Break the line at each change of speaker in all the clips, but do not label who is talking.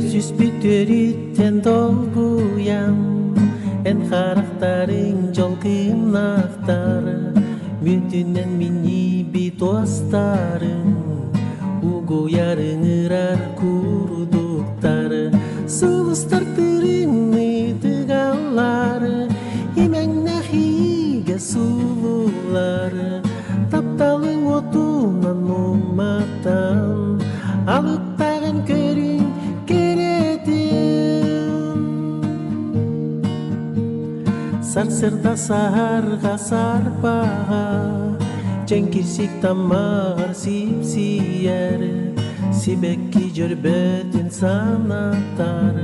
Көзсүз бүтөрүттен долгуям эн характарың жол кыйнактар мүтүнен мини бит достарың угуярың ырар курдуктар сулустар тырыны тыгаллар имеңнахиге сулулар тапталың отунан уматтан алыптаган көрүң Сарсырда сарга сарпага Женкирсик тамагар сипсияр Сибекки жөрбөтүн санаттар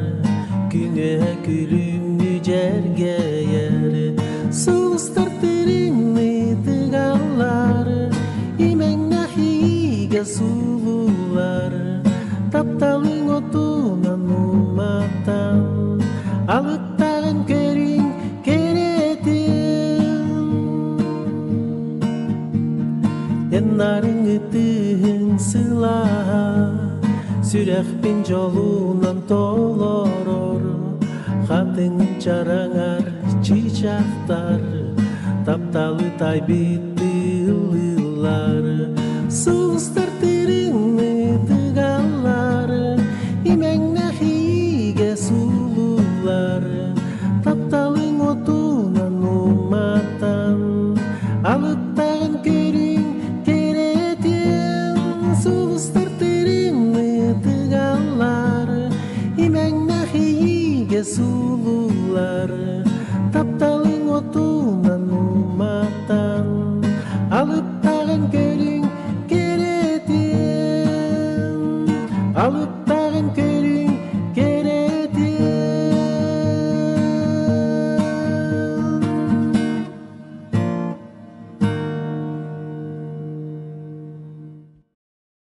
Күңө күлүмү жерге ер Сулустар тырыны тыгаллар Имеңнахиге сулулар Тапталың отунан уматтан Алыптаган көрүң Нарың ытың сыла Сүрәхпен жолунан толорор Хатың чараңар чичақтар Тапталы тайбитты ылылар Сулустар